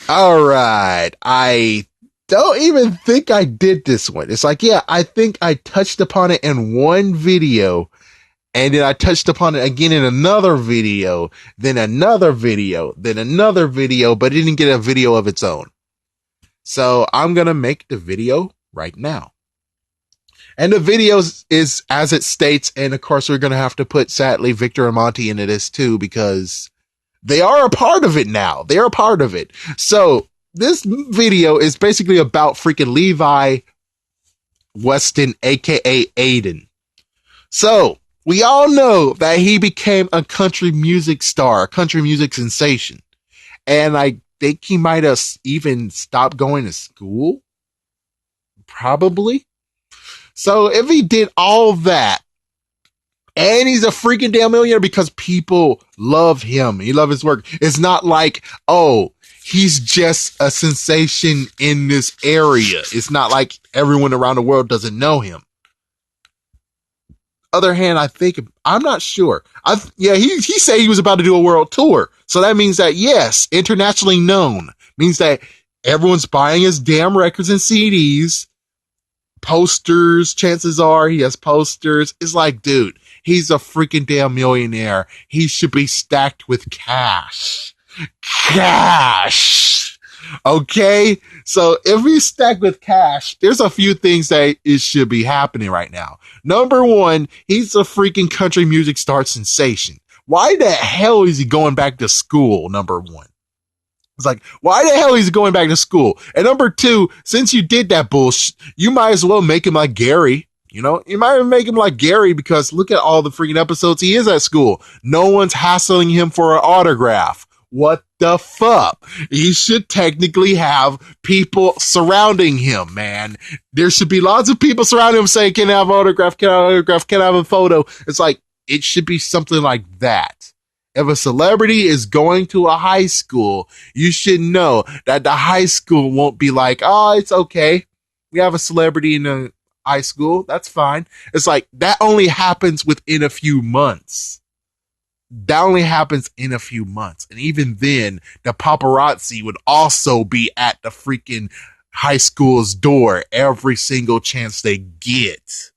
All right. I don't even think I did this one. It's like, yeah, I think I touched upon it in one video, and then I touched upon it again in another video, then another video, then another video, but it didn't get a video of its own. So I'm going to make the video right now. And the video is as it states, and of course we're going to have to put, sadly, Victor and Monty into this too, because they are a part of it now. They're a part of it. So this video is basically about freaking Levi Weston, aka Aiden. So we all know that he became a country music star, a country music sensation. And I think he might have even stopped going to school. Probably. So if he did all that, and he's a freaking damn millionaire because people love him, he love his work. It's not like, oh, he's just a sensation in this area. It's not like everyone around the world doesn't know him. Other hand, I think, I'm not sure. He said he was about to do a world tour. So that means that, yes, internationally known. Means that everyone's buying his damn records and CDs. Posters, chances are he has posters. It's like, dude, he's a freaking damn millionaire. He should be stacked with cash. Cash! Okay? So if he's stacked with cash, there's a few things that it should be happening right now. Number one, he's a freaking country music star sensation. Why the hell is he going back to school, number one? It's like, why the hell is he going back to school? And number two, since you did that bullshit, you might as well make him like Gary. You know, you might even make him like Gary, because look at all the freaking episodes he is at school. No one's hassling him for an autograph. What the fuck? He should technically have people surrounding him, man. There should be lots of people surrounding him saying, can I have an autograph? Can I have an autograph? Can I have a photo? It's like, it should be something like that. If a celebrity is going to a high school, you should know that the high school won't be like, oh, it's okay. We have a celebrity in a high school. That's fine. It's like, that only happens within a few months. That only happens in a few months. And even then, the paparazzi would also be at the freaking high school's door every single chance they get.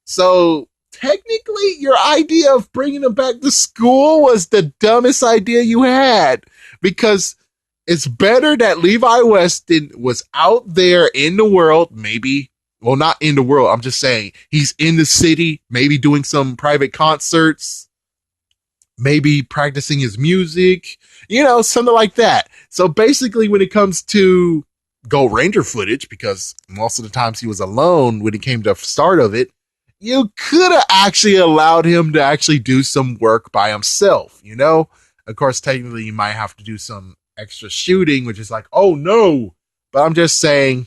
So technically, your idea of bringing him back to school was the dumbest idea you had, because it's better that Levi Weston was out there in the world, maybe, well, not in the world, I'm just saying he's in the city, maybe doing some private concerts, maybe practicing his music, you know, something like that. So basically, when it comes to Gold Ranger footage, because most of the times he was alone when it came to the start of it, you could have actually allowed him to actually do some work by himself, you know? Of course, technically, you might have to do some extra shooting, which is like, oh no. But I'm just saying,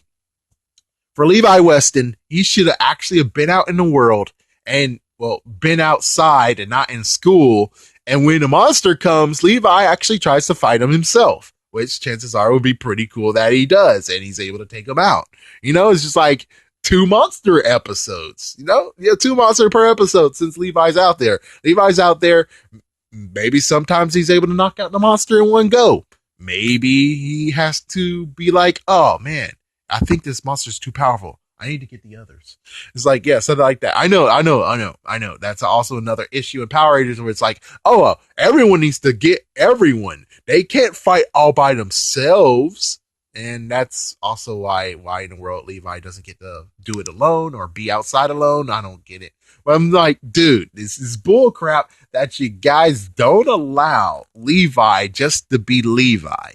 for Levi Weston, he should have actually been out in the world and, well, been outside and not in school. And when the monster comes, Levi actually tries to fight him himself, which chances are would be pretty cool that he does, and he's able to take him out. You know, it's just like 2 monster episodes, you know? Yeah, 2 monster per episode since Levi's out there. Levi's out there. Maybe sometimes he's able to knock out the monster in one go. Maybe he has to be like, oh man, I think this monster's too powerful. I need to get the others. It's like, yeah, something like that. I know. That's also another issue in Power Rangers where it's like, oh, everyone needs to get everyone. They can't fight all by themselves. And that's also why in the world Levi doesn't get to do it alone or be outside alone. I don't get it. But I'm like, dude, this is bull crap that you guys don't allow Levi just to be Levi.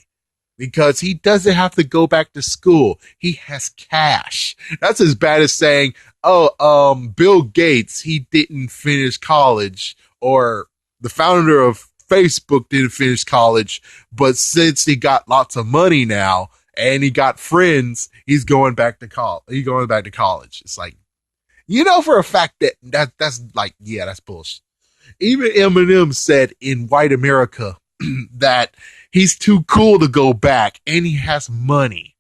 Because he doesn't have to go back to school. He has cash. That's as bad as saying, oh, Bill Gates, he didn't finish college, or the founder of Facebook didn't finish college, but since he got lots of money now and he got friends, he's going back to college. It's like, you know, for a fact that's like, yeah, that's bullshit. Even Eminem said in White America that he's too cool to go back, and he has money.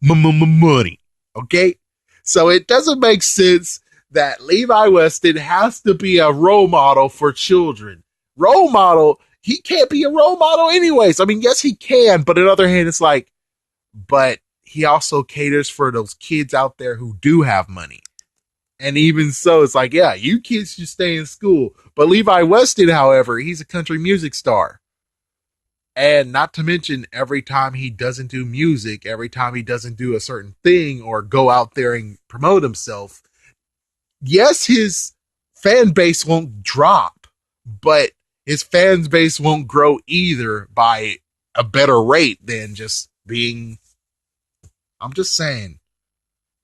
Money. Okay? So it doesn't make sense that Levi Weston has to be a role model for children. Role model he can't be a role model anyways. I mean, yes, he can, but on the other hand, it's like, but he also caters for those kids out there who do have money. And even so, it's like, yeah, you kids should stay in school. But Levi Weston, however, he's a country music star. And not to mention, every time he doesn't do music, every time he doesn't do a certain thing or go out there and promote himself, yes, his fan base won't drop, but his fan base won't grow either by a better rate than just being. I'm just saying.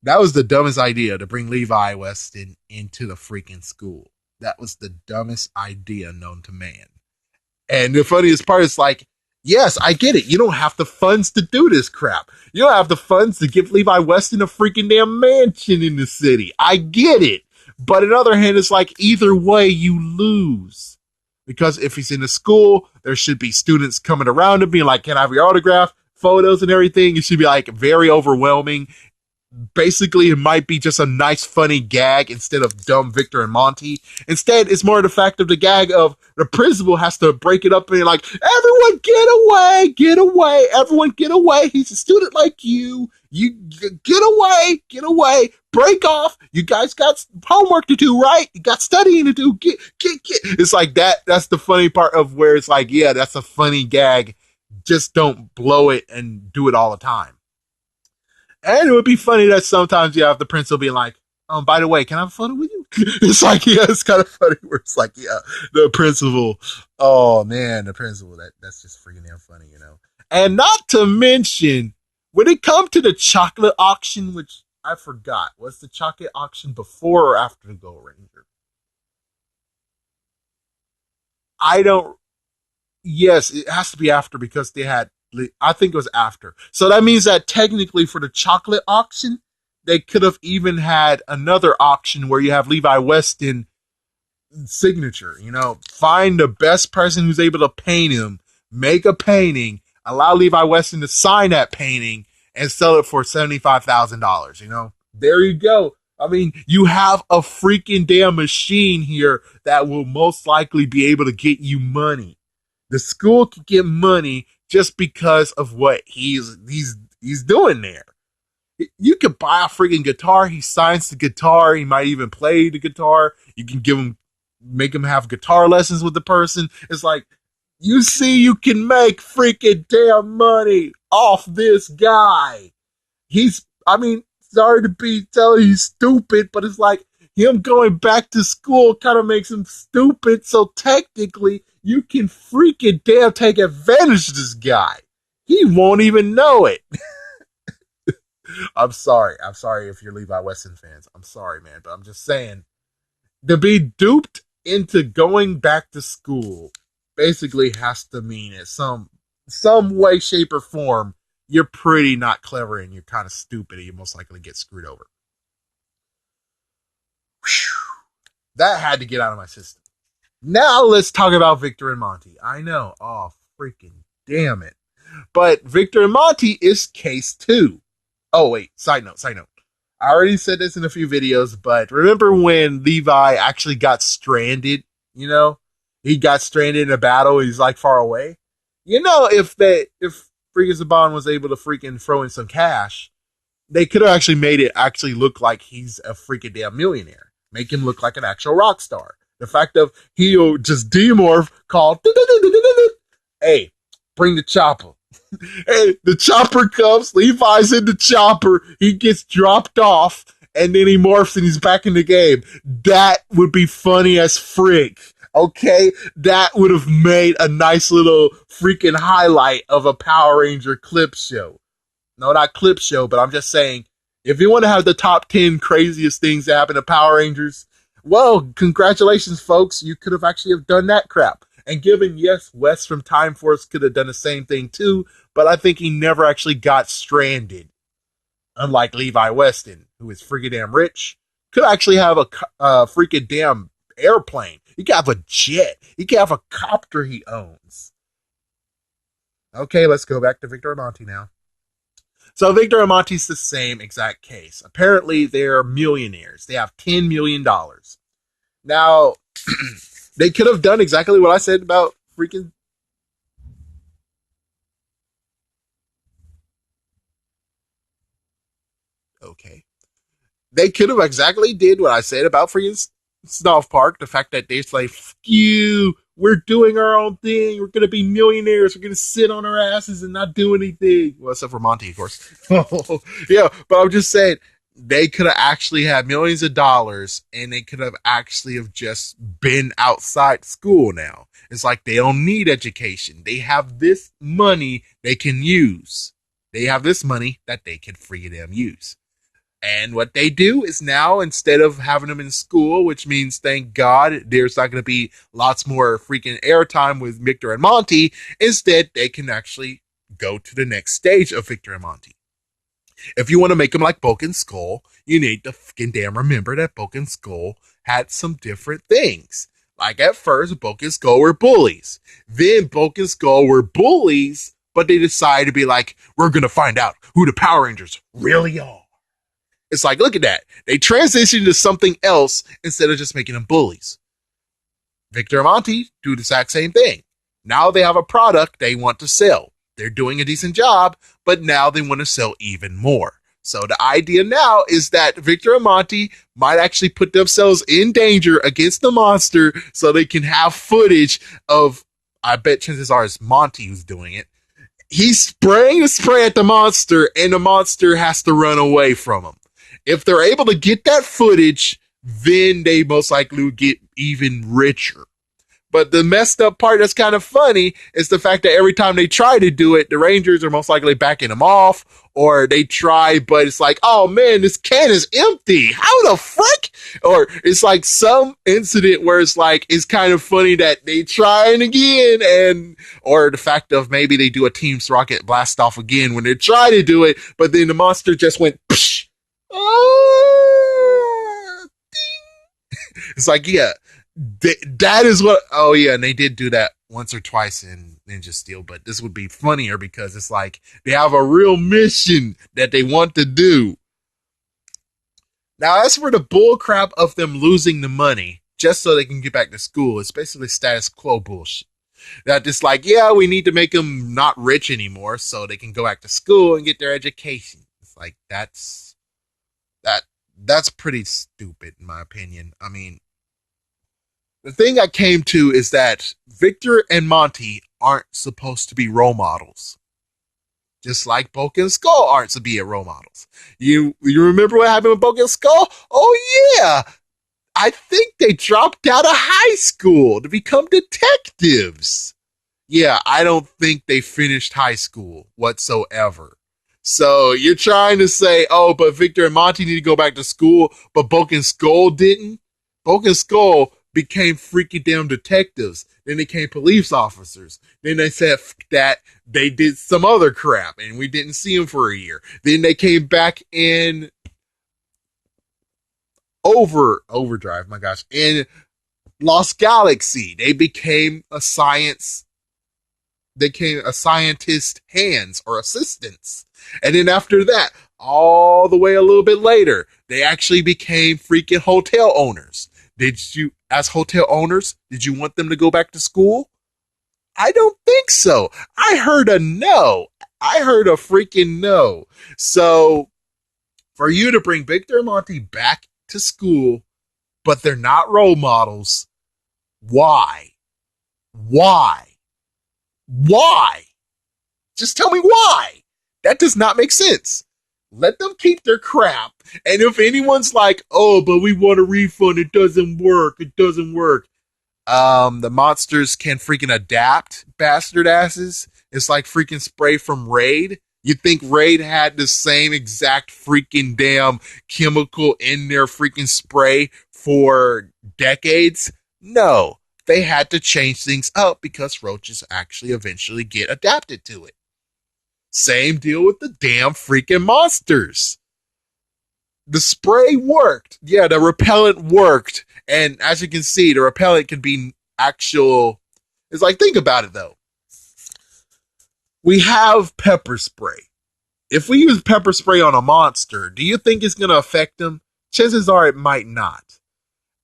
That was the dumbest idea to bring Levi Weston into the freaking school. That was the dumbest idea known to man. And the funniest part is like, yes, I get it. You don't have the funds to do this crap. You don't have the funds to give Levi Weston a freaking damn mansion in the city. I get it. But on the other hand, it's like either way you lose. Because if he's in the school, there should be students coming around him being like, can I have your autograph? Photos and everything. It should be like very overwhelming. Basically, it might be just a nice, funny gag instead of dumb Victor and Monty. Instead, it's more the fact of the gag of the principal has to break it up and be like, everyone get away, everyone get away. He's a student like you. You get away, break off. You guys got homework to do, right? You got studying to do. Get. It's like that. That's the funny part of where it's like, yeah, that's a funny gag. Just don't blow it and do it all the time. And it would be funny that sometimes you have the principal being like, by the way, can I have a photo with you? It's like, yeah, it's kind of funny where it's like, yeah, the principal. Oh, man, the principal. That's just freaking damn funny, you know? And not to mention, when it comes to the chocolate auction, which I forgot, was the chocolate auction before or after the Gold Ranger? I don't. Yes, it has to be after because they had. I think it was after. So that means that technically for the chocolate auction, they could have even had another auction where you have Levi Weston signature. You know, find the best person who's able to paint him, make a painting, allow Levi Weston to sign that painting, and sell it for $75,000. You know, there you go. I mean, you have a freaking damn machine here that will most likely be able to get you money. The school can get money just because of what he's doing there. You could buy a freaking guitar. He signs the guitar. He might even play the guitar. You can make him have guitar lessons with the person. It's like, you see, you can make freaking damn money off this guy. I mean, sorry to be telling you stupid, but it's like him going back to school kind of makes him stupid. So technically, you can freaking damn take advantage of this guy. He won't even know it. I'm sorry. I'm sorry if you're Levi Weston fans. I'm sorry, man. But I'm just saying, to be duped into going back to school basically has to mean in some way, shape, or form, you're pretty not clever and you're kind of stupid and you most likely get screwed over. Whew. That had to get out of my system. Now let's talk about Victor and Monty. I know. Oh, freaking damn it. But Victor and Monty is case 2. Oh, wait. Side note. I already said this in a few videos, but remember when Levi actually got stranded? You know? He got stranded in a battle. He's like far away. You know, if freaking Saban was able to freaking throw in some cash, they could have actually made it actually look like he's a freaking damn millionaire. Make him look like an actual rock star. The fact of he'll just demorph, call, hey, bring the chopper. Hey, the chopper comes, Levi's in the chopper, he gets dropped off, and then he morphs and he's back in the game. That would be funny as frick. Okay? That would have made a nice little freaking highlight of a Power Ranger clip show. No, not clip show, but I'm just saying, if you want to have the top 10 craziest things that happen to Power Rangers, well, congratulations, folks. You could have actually have done that crap. And given, yes, Wes from Time Force could have done the same thing too, but I think he never actually got stranded. Unlike Levi Weston, who is freaking damn rich, could actually have a freaking damn airplane. He could have a jet. He could have a copter he owns. Okay, let's go back to Victor and Monty now. So Victor and Monty's the same exact case. Apparently, they're millionaires. They have $10 million. Now, they could have done exactly what I said about freaking Okay. They could have exactly did what I said about freaking Snuff Park. The fact that they're like, you, we're doing our own thing. We're going to be millionaires. We're going to sit on our asses and not do anything. Well, except for Monty, of course. Yeah, but I'm just saying, they could have actually had millions of dollars and they could have actually have just been outside school now. It's like they don't need education. They have this money they can use. They have this money that they can free them use. And what they do is now, instead of having them in school, which means, thank God, there's not going to be lots more freaking airtime with Victor and Monty, instead, they can actually go to the next stage of Victor and Monty. If you want to make them like Bulk and Skull, you need to fucking damn remember that Bulk and Skull had some different things. Like at first, Bulk and Skull were bullies. Then Bulk and Skull were bullies, but they decided to be like, we're going to find out who the Power Rangers really are. It's like, look at that. They transitioned to something else instead of just making them bullies. Victor and Monty do the exact same thing. Now they have a product they want to sell. They're doing a decent job, but now they want to sell even more. So the idea now is that Victor and Monty might actually put themselves in danger against the monster so they can have footage of, I bet chances are it's Monty who's doing it. He's spraying the spray at the monster and the monster has to run away from him. If they're able to get that footage, then they most likely will get even richer. But the messed up part that's kind of funny is the fact that every time they try to do it, the Rangers are most likely backing them off, or they try, but it's like, oh man, this can is empty. How the frick? Or it's like some incident where it's like, it's kind of funny that they trying again, and or the fact of maybe they do a Team's Rocket blast off again when they try to do it, but then the monster just went, psh. Oh, it's like, yeah, that is what, oh yeah, and they did do that once or twice in Ninja Steel, but this would be funnier because it's like they have a real mission that they want to do. Now, as for the bullcrap of them losing the money just so they can get back to school, it's basically status quo bullshit. That it's like, yeah, we need to make them not rich anymore so they can go back to school and get their education. It's like, that's pretty stupid in my opinion. I mean, the thing I came to is that Victor and Monty aren't supposed to be role models. Just like Bulk and Skull aren't to be role models. You remember what happened with Bulk and Skull? Oh yeah, I think they dropped out of high school to become detectives. Yeah, I don't think they finished high school whatsoever. So you're trying to say, oh, but Victor and Monty need to go back to school, but Bulk and Skull didn't? Bulk and Skull became freaking damn detectives. Then they became police officers. Then they said that they did some other crap and we didn't see them for a year. Then they came back in Overdrive, my gosh, in Lost Galaxy. They became a scientist hands or assistants. And then after that, all the way a little bit later, they actually became freaking hotel owners. Did you, as hotel owners, did you want them to go back to school? I don't think so. I heard a no. I heard a freaking no. So for you to bring Victor and Monty back to school, but they're not role models, why? Why? Why? Just tell me why. That does not make sense. Let them keep their crap. And if anyone's like, oh, but we want a refund, it doesn't work. It doesn't work. The monsters can freaking adapt, bastard asses. It's like freaking spray from Raid. You think Raid had the same exact freaking damn chemical in their freaking spray for decades? No. They had to change things up because roaches actually eventually get adapted to it. Same deal with the damn freaking monsters. The spray worked. Yeah, the repellent worked. And as you can see, the repellent can be actual. It's like, think about it though. We have pepper spray. If we use pepper spray on a monster, do you think it's going to affect them? Chances are it might not.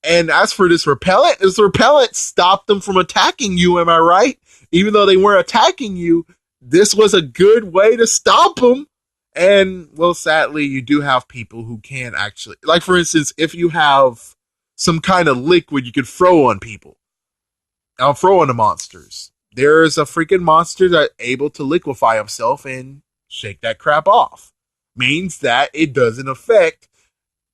And as for this repellent stopped them from attacking you, am I right? Even though they weren't attacking you, this was a good way to stop them. And well, sadly, you do have people who can actually, like for instance, if you have some kind of liquid you could throw on people, I'll throw on the monsters. There's a freaking monster that's able to liquefy himself and shake that crap off. Means that it doesn't affect.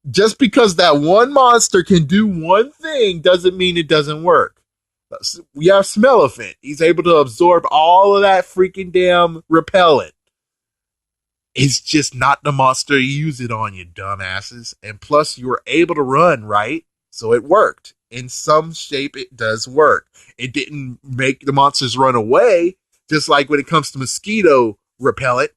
Just because that one monster can do one thing doesn't mean it doesn't work. We have Smellephant. He's able to absorb all of that freaking damn repellent. It's just not the monster you use it on, you dumbasses. And plus, you were able to run, right? So it worked. In some shape, it does work. It didn't make the monsters run away, just like when it comes to mosquito repellent.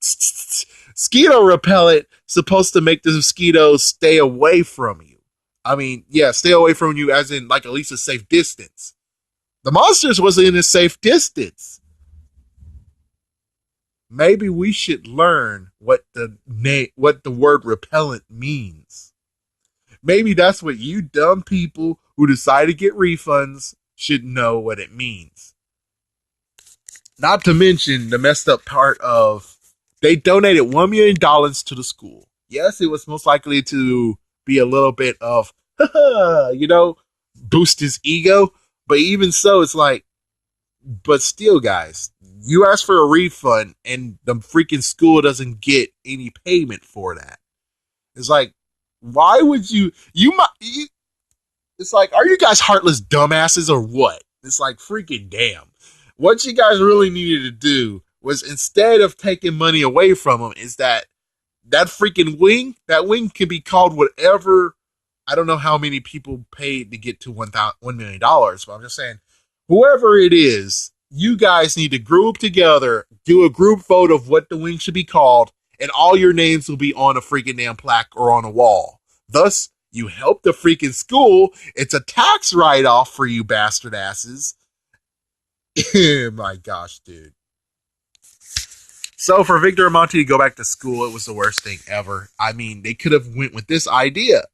Mosquito repellent supposed to make the mosquitoes stay away from you. I mean, yeah, stay away from you as in like at least a safe distance. The monsters was in a safe distance. Maybe we should learn what the word repellent means. Maybe that's what you dumb people who decide to get refunds should know what it means. Not to mention the messed up part of they donated $1 million to the school. Yes, it was most likely to be a little bit of, boost his ego. But even so, it's like, but still, guys, you ask for a refund and the freaking school doesn't get any payment for that. It's like, why would it's like, are you guys heartless dumbasses or what? It's like, freaking damn. What you guys really needed to do was, instead of taking money away from them, is that freaking wing, that wing can be called whatever. I don't know how many people paid to get to $1 million, but I'm just saying, whoever it is, you guys need to group together, do a group vote of what the wing should be called, and all your names will be on a freaking damn plaque or on a wall. Thus, you help the freaking school. It's a tax write-off for you bastard asses. My gosh, dude. So for Victor and Monty to go back to school, it was the worst thing ever. I mean, they could have went with this idea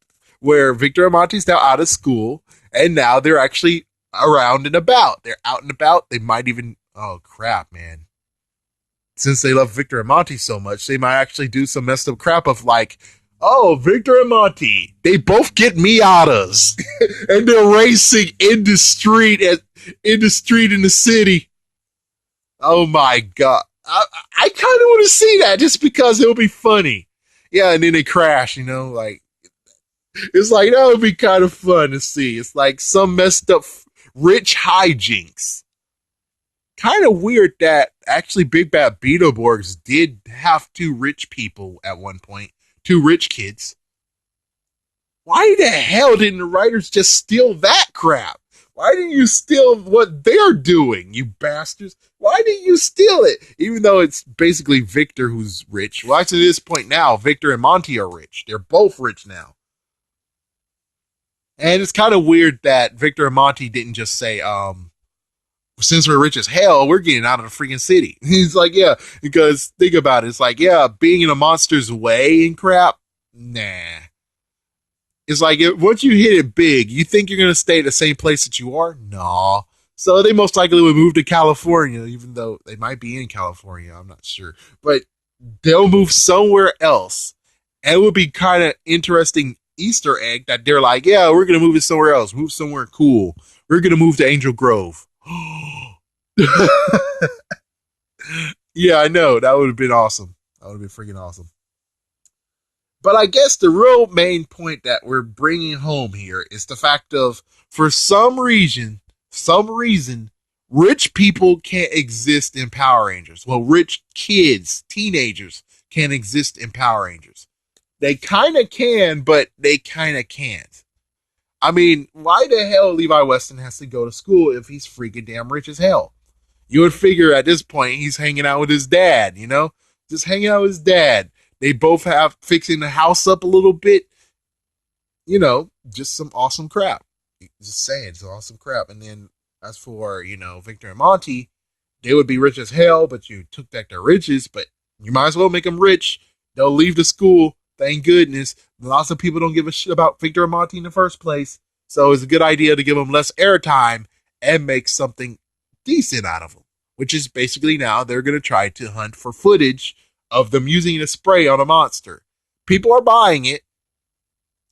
where Victor and Monty's now out of school, and now they're actually around and about. They're out and about. They might even, oh crap, man. Since they love Victor and Monty so much, they might actually do some messed up crap of like, oh, Victor and Monty, they both get Miatas. And they're racing in the street in the city. Oh my god. I kind of want to see that just because it'll be funny. Yeah, and then they crash, like, it's like, that would be kind of fun to see. It's like some messed up rich hijinks. Kind of weird that actually Big Bad Beetleborgs did have two rich people at one point. Two rich kids. Why the hell didn't the writers just steal that crap? Why didn't you steal what they're doing, you bastards? Why didn't you steal it? Even though it's basically Victor who's rich. Well, actually, at this point now, Victor and Monty are rich. They're both rich now. And it's kind of weird that Victor and Monty didn't just say, since we're rich as hell, we're getting out of the freaking city. He's like, yeah, because think about it. It's like, yeah, being in a monster's way and crap, nah. It's like, once you hit it big, you think you're going to stay at the same place that you are? Nah. So they most likely would move to California, even though they might be in California. I'm not sure. But they'll move somewhere else. And it would be kind of interesting Easter egg that they're like, yeah, we're going to move it somewhere else. Move somewhere cool. We're going to move to Angel Grove. Yeah, I know. That would have been awesome. That would have been freaking awesome. But I guess the real main point that we're bringing home here is the fact of, for some reason, rich people can't exist in Power Rangers. Well, rich kids, teenagers, can't exist in Power Rangers. They kind of can, but they kind of can't. I mean, why the hell Levi Weston has to go to school if he's freaking damn rich as hell? You would figure at this point he's hanging out with his dad, Just hanging out with his dad. They both have fixing the house up a little bit. Just some awesome crap. Just saying, some awesome crap. And then as for, Victor and Monty, they would be rich as hell, but you took back their riches, but you might as well make them rich. They'll leave the school. Thank goodness. Lots of people don't give a shit about Victor and Monty in the first place. So it's a good idea to give them less airtime and make something decent out of them. Which is basically now they're going to try to hunt for footage of them using a spray on a monster. People are buying it.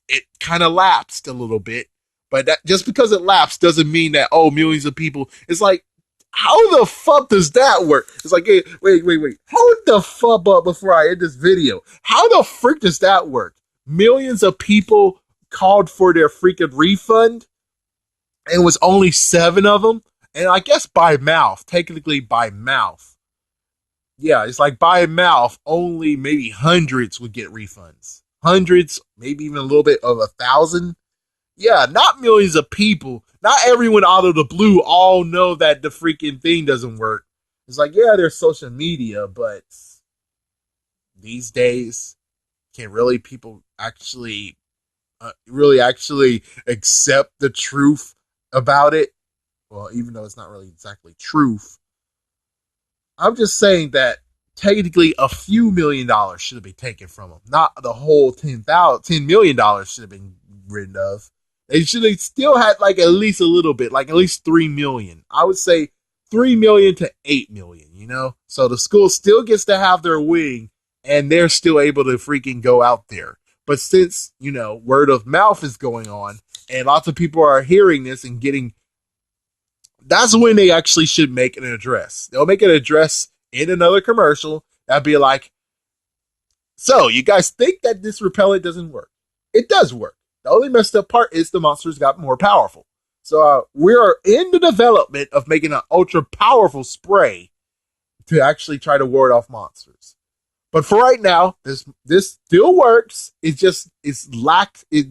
It kind of lapsed a little bit, but that just because it lapsed doesn't mean that millions of people. It's like, how the fuck does that work? It's like, hey, wait. Hold the fuck up before I end this video. How the frick does that work? Millions of people called for their freaking refund, and it was only 7 of them. And I guess by mouth, technically by mouth. Yeah, it's like by mouth, only maybe hundreds would get refunds. Hundreds, maybe even a little bit of 1,000. Yeah, not millions of people. Not everyone out of the blue all know that the freaking thing doesn't work. It's like, yeah, there's social media, but these days, can really people actually accept the truth about it? Well, even though it's not really exactly truth. I'm just saying that technically a few $1,000,000 should have been taken from them. Not the whole $10 million should have been rid of. They should have still had like at least a little bit, like at least 3 million. I would say 3 million to 8 million, you know? So the school still gets to have their wing and they're still able to freaking go out there. But since, word of mouth is going on and lots of people are hearing this and getting, that's when they actually should make an address. They'll make an address in another commercial that'd be like, so you guys think that this repellent doesn't work? It does work. The only messed up part is the monsters got more powerful. So we are in the development of making an ultra powerful spray to actually try to ward off monsters. But for right now, this still works. It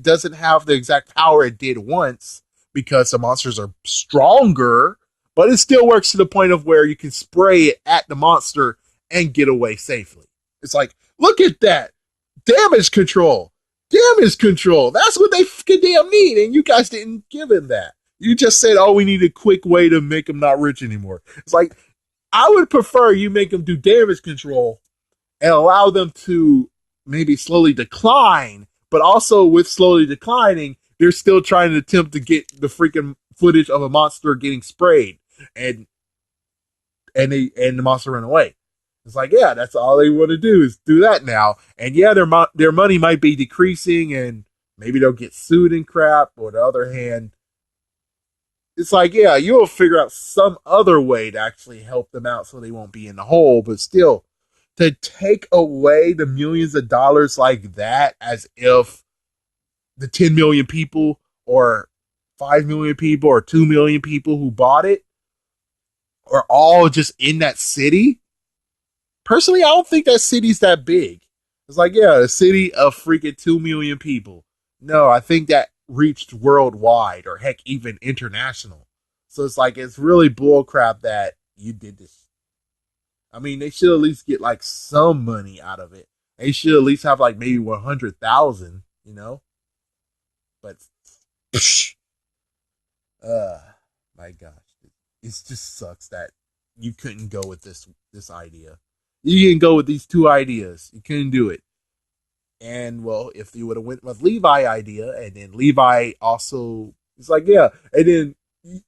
doesn't have the exact power it did once because the monsters are stronger, but it still works to the point of where you can spray it at the monster and get away safely. It's like, look at that. Damage control. That's what they fucking damn need. And you guys didn't give him that. You just said, we need a quick way to make them not rich anymore. It's like, I would prefer you make them do damage control and allow them to maybe slowly decline, but also with slowly declining, they're still trying to attempt to get the freaking footage of a monster getting sprayed and the monster run away. It's like, yeah, that's all they want to do is do that now. And yeah, their money might be decreasing and maybe they'll get sued and crap. Or on the other hand, it's like, yeah, you'll figure out some other way to actually help them out so they won't be in the hole. But still, to take away the millions of dollars like that as if the 10 million people or 5 million people or 2 million people who bought it are all just in that city. Personally, I don't think that city's that big. It's like, yeah, a city of freaking 2 million people. No, I think that reached worldwide or heck, even international. So it's like, it's really bullcrap that you did this. I mean, they should at least get like some money out of it. They should at least have like maybe 100,000, But, my gosh, it just sucks that you couldn't go with this idea. You didn't go with these 2 ideas. You couldn't do it. And well, if you would have went with Levi idea, and then Levi also, it's like, yeah, and then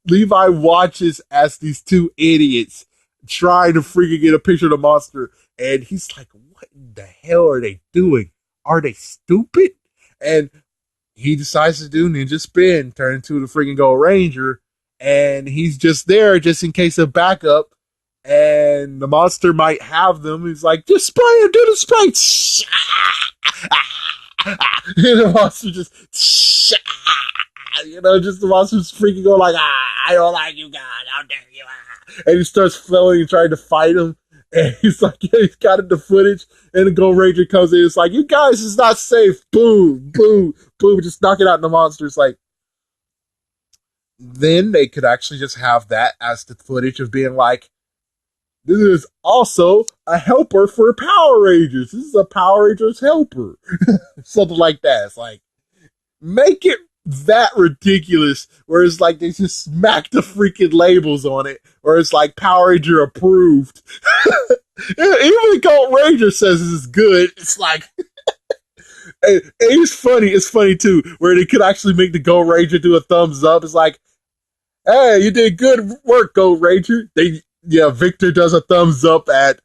Levi watches as these 2 idiots trying to freaking get a picture of the monster, and he's like, what the hell are they doing? Are they stupid? And he decides to do Ninja Spin, turn into the freaking Gold Ranger, and he's just there just in case of backup. And the monster might have them. He's like, just spray him, do the spray. And the monster just, just the monster's freaking go like, I don't like you guys, how dare you. And he starts flailing and trying to fight him. And he's like, yeah, he's got it, the footage. And the Gold Ranger comes in. It's like, you guys, it's not safe. Boom, boom, boom. Just knock it out. And the monster. It's like, then they could actually just have that as the footage of being like, this is also a helper for Power Rangers. This is a Power Rangers helper. Something like that. It's like, make it that ridiculous where it's like they just smack the freaking labels on it, or it's like Power Ranger approved. Even the Gold Ranger says this is good. It's like, and it's funny. It's funny too, where they could actually make the Gold Ranger do a thumbs up. It's like, hey, you did good work, Gold Ranger. yeah, Victor does a thumbs up at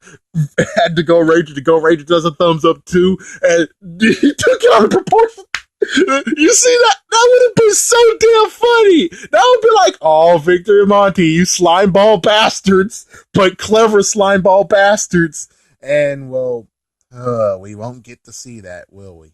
the Go Ranger. The Go Ranger does a thumbs up too, and he took it out of proportion. You see that? That would have been so damn funny. That would be like, oh, Victor and Monty, you slimeball bastards, but clever slimeball bastards. And well, we won't get to see that, will we?